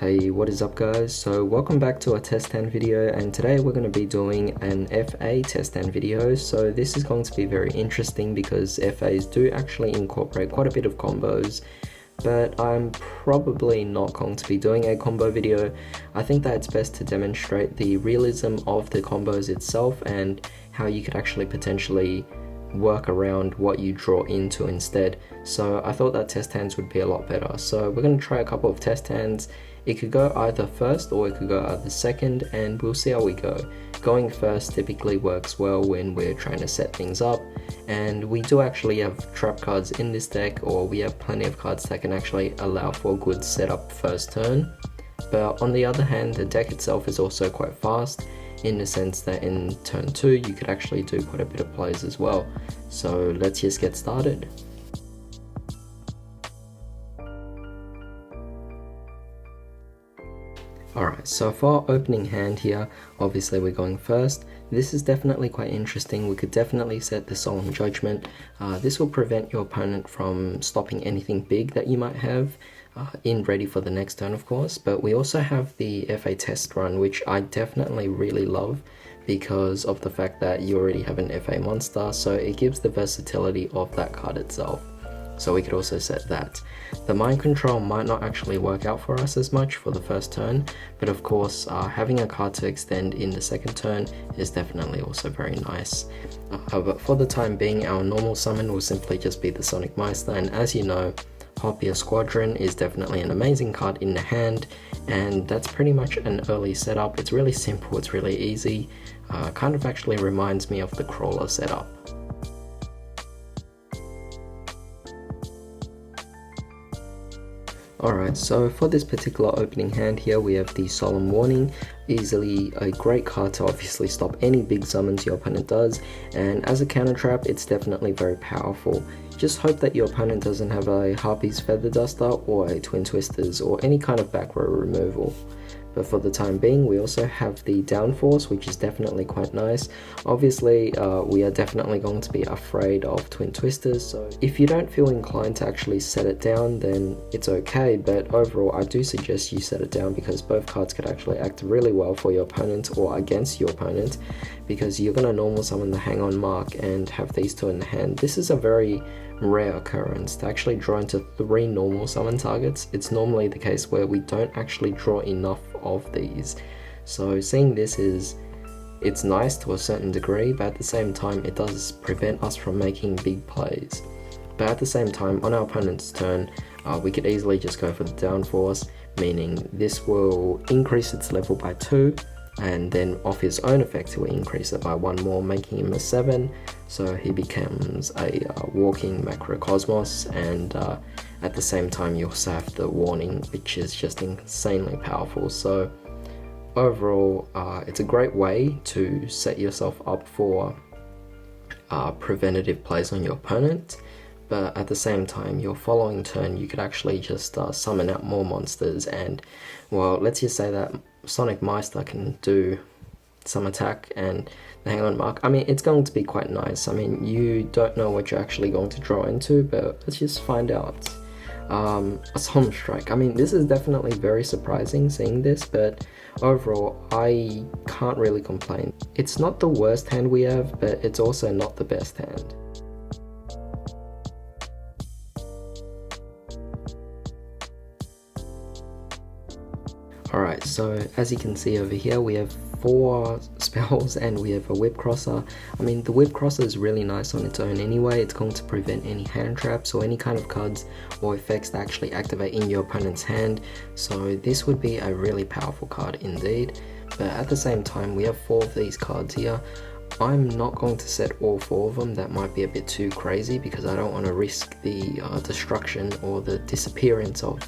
Hey, what is up guys? So welcome back to a Testhand video, and today we're going to be doing an FA Testhand video. So this is going to be very interesting because FAs do actually incorporate quite a bit of combos, but I'm probably not going to be doing a combo video. I think that it's best to demonstrate the realism of the combos itself and how you could actually potentially work around what you draw into instead. So I thought that test hands would be a lot better. So we're going to try a couple of test hands. It could go either first or it could go either second, and we'll see how we go. Going first typically works well when we're trying to set things up, and we do actually have trap cards in this deck, or we have plenty of cards that can actually allow for a good setup first turn. But on the other hand, the deck itself is also quite fast, in the sense that in turn 2 you could actually do quite a bit of plays as well. So let's just get started. Alright, so for our opening hand here, obviously we're going first. This is definitely quite interesting. We could definitely set the Solemn Judgment. This will prevent your opponent from stopping anything big that you might have in ready for the next turn, of course. But we also have the FA Test Run, which I definitely really love because of the fact that you already have an FA monster, so it gives the versatility of that card itself. So we could also set that. The Mind Control might not actually work out for us as much for the first turn, but of course having a card to extend in the second turn is definitely also very nice. But for the time being, our normal summon will simply just be the Sonic Meister, and as you know, Harpier Squadron is definitely an amazing card in the hand, and that's pretty much an early setup. It's really simple, it's really easy, kind of actually reminds me of the Crawler setup. Alright, so for this particular opening hand here, we have the Solemn Warning. Easily a great card to obviously stop any big summons your opponent does, and as a counter trap, it's definitely very powerful. Just hope that your opponent doesn't have a Harpy's Feather Duster or a Twin Twisters or any kind of back row removal. But for the time being, we also have the Downforce, which is definitely quite nice. Obviously, we are definitely going to be afraid of Twin Twisters, so if you don't feel inclined to actually set it down, then it's okay, but overall I do suggest you set it down because both cards could actually act really well for your opponent or against your opponent, because you're going to normal summon the Hang On Mark and have these two in the hand. This is a very rare occurrence to actually draw into 3 normal summon targets. It's normally the case where we don't actually draw enough of these. So seeing this it's nice to a certain degree, but at the same time it does prevent us from making big plays. But at the same time, on our opponent's turn, we could easily just go for the Downforce, meaning this will increase its level by 2, and then off his own effects he will increase it by 1 more, making him a 7, so he becomes a walking macrocosmos. And at the same time you also have the Warning, which is just insanely powerful. So overall it's a great way to set yourself up for preventative plays on your opponent, but at the same time your following turn you could actually just summon out more monsters, and well, let's just say that Sonic Meister can do some attack and the Hang On Mark. I mean, it's going to be quite nice. I mean, you don't know what you're actually going to draw into, but let's just find out. A Solemn Strike. I mean, this is definitely very surprising seeing this, but overall I can't really complain. It's not the worst hand we have, but it's also not the best hand. Alright, so as you can see over here, we have 4 spells and we have a Whip Crosser. I mean, the Whip Crosser is really nice on its own anyway. It's going to prevent any hand traps or any kind of cards or effects that actually activate in your opponent's hand. So this would be a really powerful card indeed. But at the same time, we have 4 of these cards here. I'm not going to set all 4 of them. That might be a bit too crazy because I don't want to risk the destruction or the disappearance of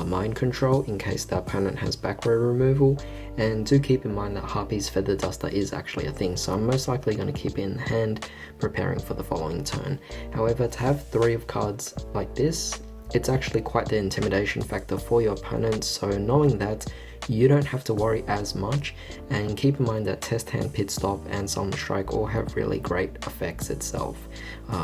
Mind Control in case the opponent has back row removal. And do keep in mind that Harpy's Feather Duster is actually a thing, so I'm most likely going to keep it in the hand, preparing for the following turn. However, to have 3 of cards like this, it's actually quite the intimidation factor for your opponent, so knowing that, you don't have to worry as much. And keep in mind that Testhand, Pit Stop and Solemn Strike all have really great effects itself.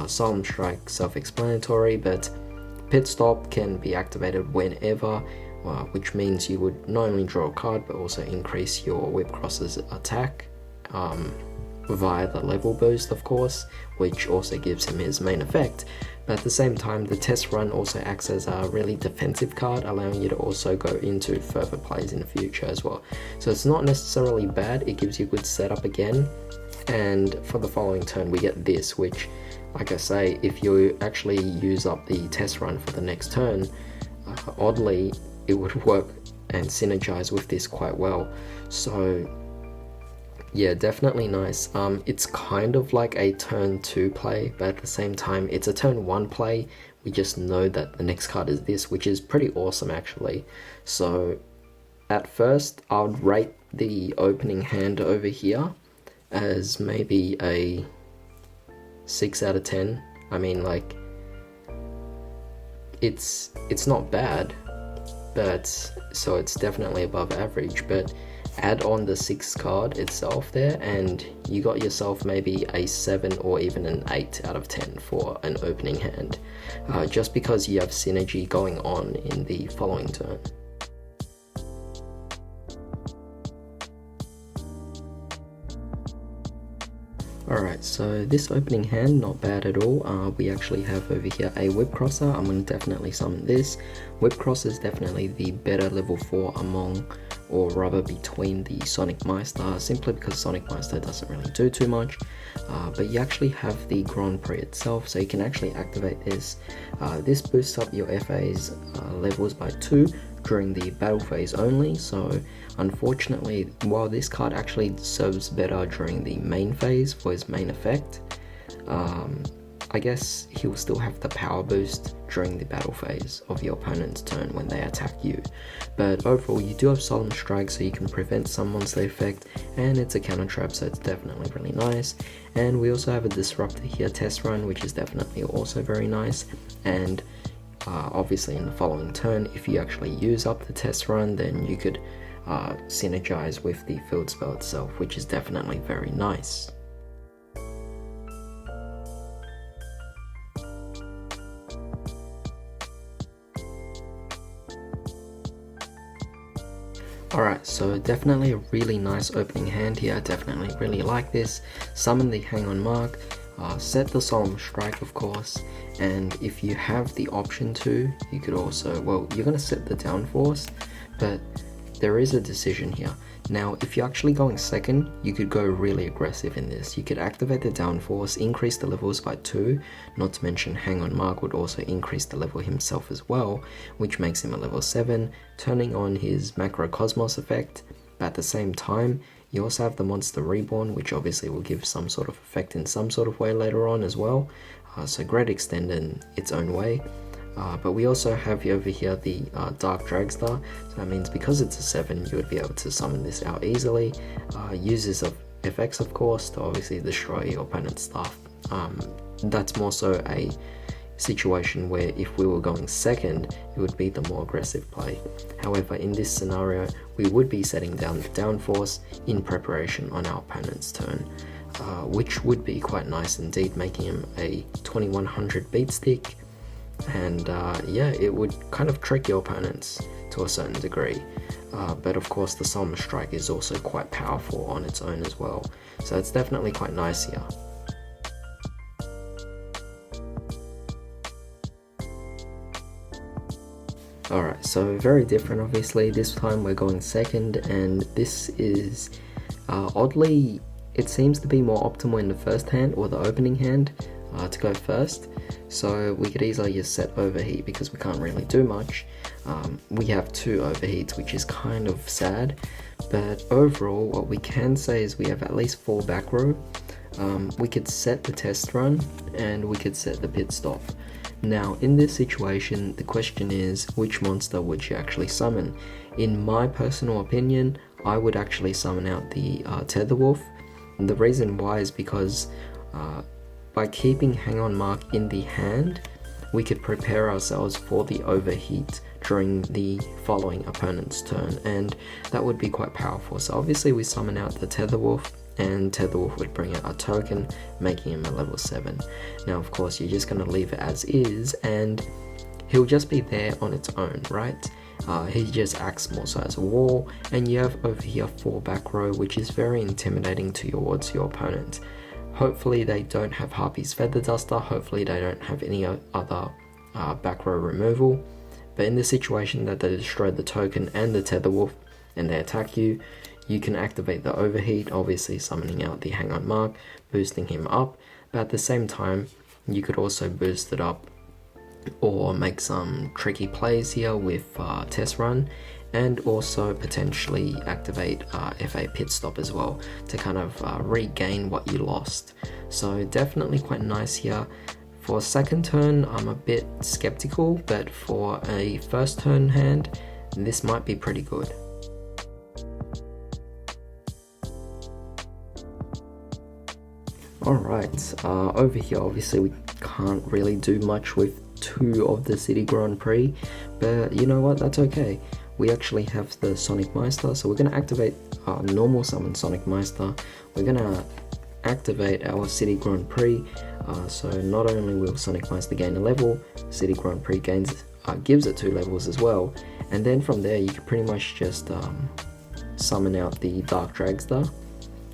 Solemn Strike, self-explanatory, but Pit Stop can be activated whenever, which means you would not only draw a card but also increase your Whip Cross's attack via the level boost, of course, which also gives him his main effect. But at the same time, the Test Run also acts as a really defensive card, allowing you to also go into further plays in the future as well. So it's not necessarily bad, it gives you a good setup again. And for the following turn we get this, which, like I say, if you actually use up the Test Run for the next turn, oddly it would work and synergize with this quite well. So yeah, definitely nice. It's kind of like a turn 2 play, but at the same time it's a turn 1 play. We just know that the next card is this, which is pretty awesome actually. So at first I would rate the opening hand over here as maybe a 6 out of 10. I mean, like, it's not bad, but so it's definitely above average, but add on the 6th card itself there and you got yourself maybe a 7 or even an 8 out of 10 for an opening hand, just because you have synergy going on in the following turn. Alright, so this opening hand, not bad at all. We actually have over here a Whip Crosser. I'm going to definitely summon this. Whip Crosser is definitely the better level 4 among, or rather between, the Sonic Meister, simply because Sonic Meister doesn't really do too much. But you actually have the Grand Prix itself, so you can actually activate this. This boosts up your FA's levels by 2 during the battle phase only, so unfortunately, while this card actually serves better during the main phase for his main effect, I guess he will still have the power boost during the battle phase of your opponent's turn when they attack you. But overall, you do have Solemn Strike, so you can prevent some monster effect, and it's a counter trap, so it's definitely really nice. And we also have a Disruptor here, Test Run, which is definitely also very nice. And obviously in the following turn, if you actually use up the Test Run, then you could synergize with the field spell itself, which is definitely very nice. Alright, so definitely a really nice opening hand here. I definitely really like this. Summon the Hang On Mark, set the Solemn Strike of course, and if you have the option to, you could also, well, you're going to set the Downforce, but there is a decision here. Now, if you're actually going second, you could go really aggressive in this. You could activate the Downforce, increase the levels by 2, not to mention Hang On Mark would also increase the level himself as well, which makes him a level 7, turning on his Macrocosmos effect. But at the same time, you also have the Monster Reborn, which obviously will give some sort of effect in some sort of way later on as well. So great extend in its own way. But we also have over here the Dark Dragstar, so that means because it's a 7, you would be able to summon this out easily. Uses of effects of course to obviously destroy your opponent's stuff. That's more so a situation where if we were going second, it would be the more aggressive play. However, in this scenario, we would be setting down the Downforce in preparation on our opponent's turn, which would be quite nice indeed, making him a 2100 beat stick. And yeah, it would kind of trick your opponents to a certain degree, but of course the Solemn Strike is also quite powerful on its own as well, so it's definitely quite nice here. Alright, so very different obviously. This time we're going second, and this is oddly, it seems to be more optimal in the first hand, or the opening hand, to go first. So we could easily just set Overheat because we can't really do much. We have 2 Overheats, which is kind of sad, but overall what we can say is we have at least 4 back row. We could set the Test Run and we could set the Pit Stop. Now in this situation, the question is, which monster would you actually summon? In my personal opinion, I would actually summon out the Tetherwolf. And the reason why is because by keeping Hang On Mark in the hand, we could prepare ourselves for the Overheat during the following opponent's turn, and that would be quite powerful. So obviously we summon out the Tetherwolf, and Tetherwolf would bring out a token, making him a level 7. Now of course you're just going to leave it as is, and he'll just be there on its own, right? He just acts more so as a wall, and you have over here 4 back row, which is very intimidating towards your opponent. Hopefully they don't have Harpy's Feather Duster, hopefully they don't have any other back row removal, but in the situation that they destroy the token and the Tether Wolf and they attack you, you can activate the Overheat, obviously summoning out the Hang On Mark, boosting him up, but at the same time you could also boost it up or make some tricky plays here with Test Run, and also potentially activate FA Pit Stop as well to kind of regain what you lost. So definitely quite nice here. For second turn I'm a bit skeptical, but for a first turn hand this might be pretty good. Alright, over here obviously we can't really do much with 2 of the City Grand Prix, but you know what, that's okay. We actually have the Sonic Meister, so we're going to activate our normal summon Sonic Meister. We're going to activate our City Grand Prix, so not only will Sonic Meister gain a level, City Grand Prix gives it 2 levels as well, and then from there you can pretty much just summon out the Dark Dragster,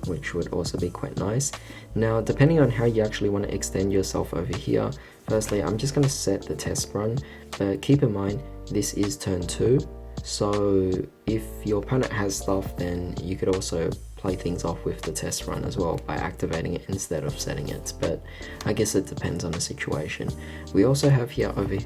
which would also be quite nice. Now depending on how you actually want to extend yourself over here, firstly I'm just going to set the test run, but keep in mind this is turn 2, so if your opponent has stuff then you could also play things off with the test run as well by activating it instead of setting it, but I guess it depends on the situation. We also have here over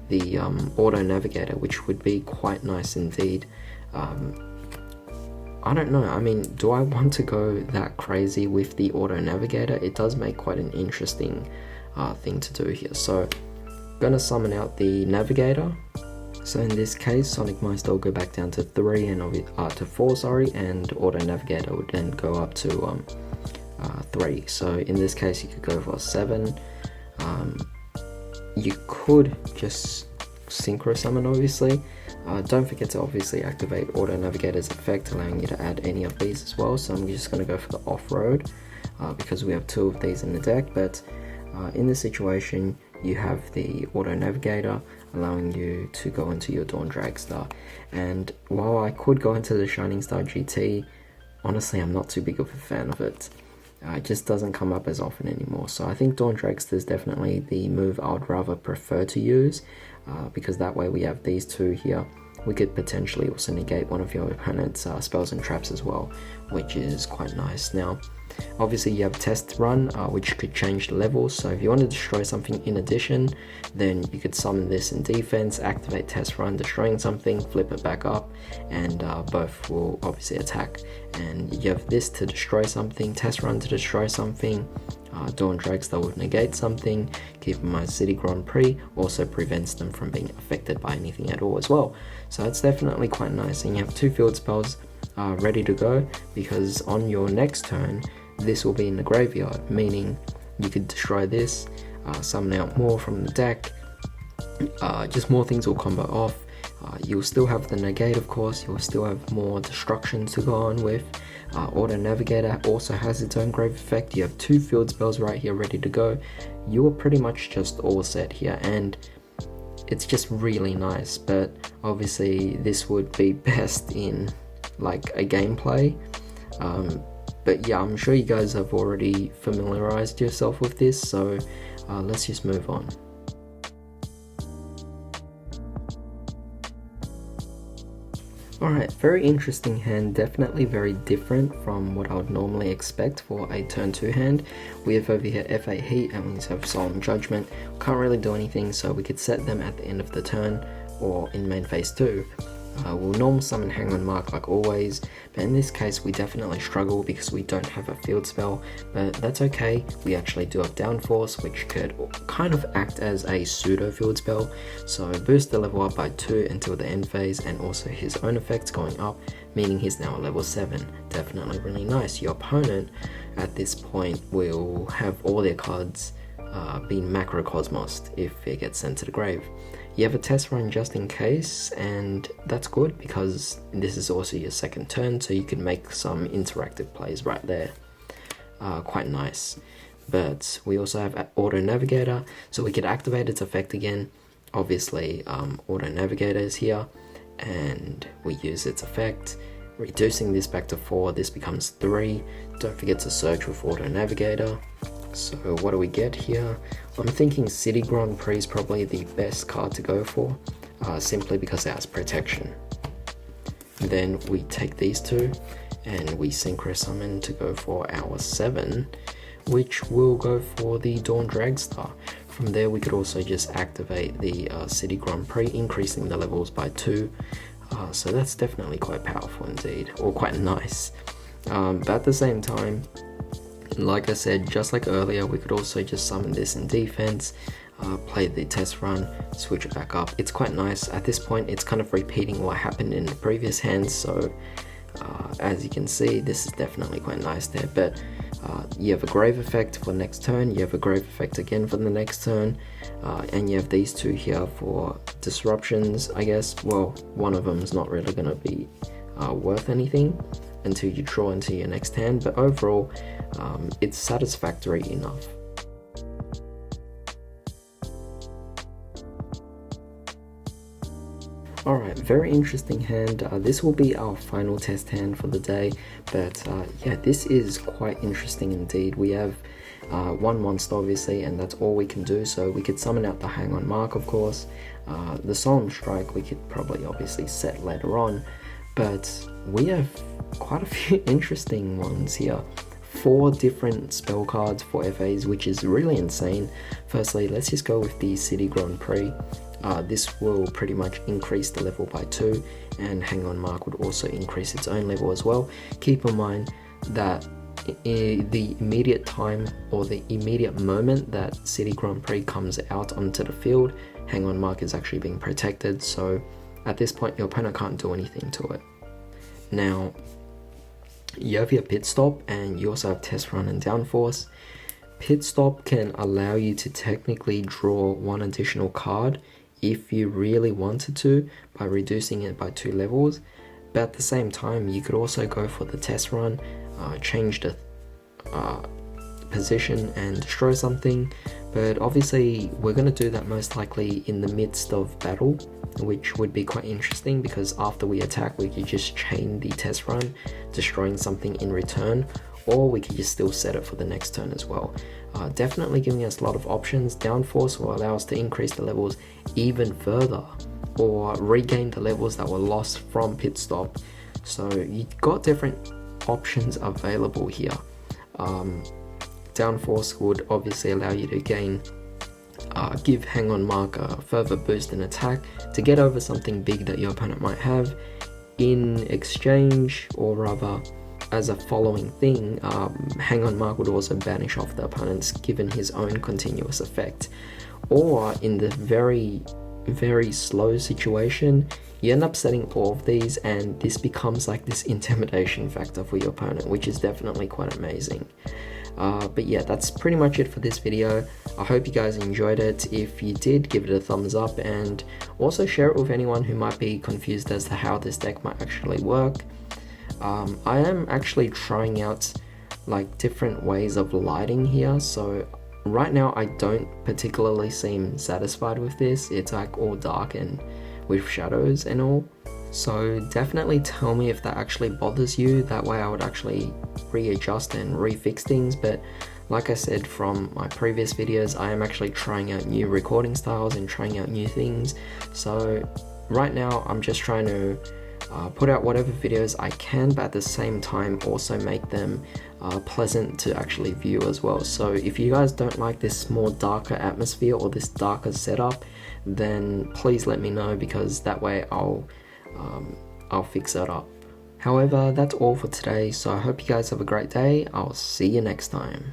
the Auto Navigator, which would be quite nice indeed. I don't know, I mean, do I want to go that crazy with the Auto Navigator? It does make quite an interesting thing to do here. So, gonna summon out the Navigator. So in this case, Sonic Meister will go back down to 3 and to 4, sorry, and Auto Navigator would then go up to 3. So in this case, you could go for 7. You could just Synchro Summon, obviously. Don't forget to obviously activate Auto Navigator's effect, allowing you to add any of these as well. So I'm just going to go for the Off-Road because we have 2 of these in the deck, but in this situation you have the Auto Navigator allowing you to go into your Dawn Dragstar. And while I could go into the Shining Star GT, honestly I'm not too big of a fan of it. It just doesn't come up as often anymore. So I think Dawn Dragster is definitely the move I would rather prefer to use, because that way we have these 2 here. We could potentially also negate one of your opponent's spells and traps as well, which is quite nice. Now, obviously you have Test Run, which could change the levels, so if you want to destroy something in addition, then you could summon this in defense, activate Test Run, destroying something, flip it back up, and both will obviously attack. And you have this to destroy something, Test Run to destroy something, Dawn Dragster would negate something. Keep in mind City Grand Prix also prevents them from being affected by anything at all as well. So it's definitely quite nice, and you have 2 field spells ready to go, because on your next turn this will be in the graveyard, meaning you could destroy this, summon out more from the deck, just more things will combo off. You'll still have the negate, of course, you'll still have more destruction to go on with. Auto Navigator also has its own grave effect. You have 2 field spells right here ready to go. You are pretty much just all set here, and it's just really nice, but obviously this would be best in like a gameplay. But yeah, I'm sure you guys have already familiarized yourself with this, so let's just move on. Alright, very interesting hand, definitely very different from what I would normally expect for a turn 2 hand. We have over here FA Heat and we also have Solemn Judgment. Can't really do anything, so we could set them at the end of the turn or in main phase 2. We'll normal summon Hang On Mark like always, but in this case we definitely struggle because we don't have a field spell, but that's okay. We actually do have Downforce, which could kind of act as a pseudo field spell, so boost the level up by 2 until the end phase, and also his own effects going up, meaning he's now a level 7. Definitely really nice. Your opponent at this point will have all their cards being Macrocosmosed if it gets sent to the grave. You have a test run just in case, and that's good because this is also your second turn, so you can make some interactive plays right there. Quite nice. But we also have Auto Navigator, so we could activate its effect again. obviously auto navigator is here, and we use its effect, reducing this back to 4. This becomes 3. Don't forget to search with auto navigator. So what do we get here? I'm thinking City Grand Prix is probably the best card to go for, simply because it has protection. Then we take these two and we synchro summon to go for our 7, which will go for the Dawn Dragstar. From there we could also just activate the City Grand Prix, increasing the levels by 2. So that's definitely quite powerful indeed, or quite nice. But at the same time, like I said, just like earlier, we could also just summon this in defense, play the test run, switch it back up. It's quite nice. At this point, it's kind of repeating what happened in the previous hands, so as you can see, this is definitely quite nice there. But you have a grave effect for next turn, you have a grave effect again for the next turn, and you have these two here for disruptions, I guess. Well, one of them is not really going to be worth anything until you draw into your next hand, but overall it's satisfactory enough. Alright, very interesting hand. This will be our final test hand for the day, but yeah, this is quite interesting indeed. We have one monster obviously, and that's all we can do, so we could summon out the Hang On Mark, of course. The Solemn Strike we could probably obviously set later on, but we have quite a few interesting ones here. 4 different spell cards for FAs, which is really insane. Firstly, let's just go with the City Grand Prix. This will pretty much increase the level by 2, and Hang On Mark would also increase its own level as well. Keep in mind that the immediate time or the immediate moment that City Grand Prix comes out onto the field, Hang On Mark is actually being protected, so at this point your opponent can't do anything to it. Now, you have your Pit Stop, and you also have Test Run and Downforce. Pit Stop can allow you to technically draw 1 additional card if you really wanted to, by reducing it by 2 levels, but at the same time you could also go for the Test Run, change the position and destroy something, but obviously we're going to do that most likely in the midst of battle, which would be quite interesting, because after we attack we could just chain the Test Run, destroying something in return, or we could just still set it for the next turn as well. Definitely giving us a lot of options. Downforce will allow us to increase the levels even further, or regain the levels that were lost from Pit Stop. So you've got different options available here. Downforce would obviously allow you to gain give Hang On Mark a further boost in attack to get over something big that your opponent might have. In exchange, or rather as a following thing, Hang On Mark would also banish off the opponent's given his own continuous effect. Or in the very, very slow situation, you end up setting all of these, and this becomes like this intimidation factor for your opponent, which is definitely quite amazing. But yeah, that's pretty much it for this video. I hope you guys enjoyed it. If you did, give it a thumbs up, and also share it with anyone who might be confused as to how this deck might actually work. I am actually trying out like different ways of lighting here, so right now I don't particularly seem satisfied with this. It's like all dark and with shadows and all, so definitely tell me if that actually bothers you. That way I would actually readjust and refix things. But like I said from my previous videos, I am actually trying out new recording styles and trying out new things, so right now I'm just trying to put out whatever videos I can, but at the same time also make them pleasant to actually view as well. So if you guys don't like this more darker atmosphere or this darker setup, then please let me know, because that way I'll fix that up. However, that's all for today, so I hope you guys have a great day. I'll see you next time.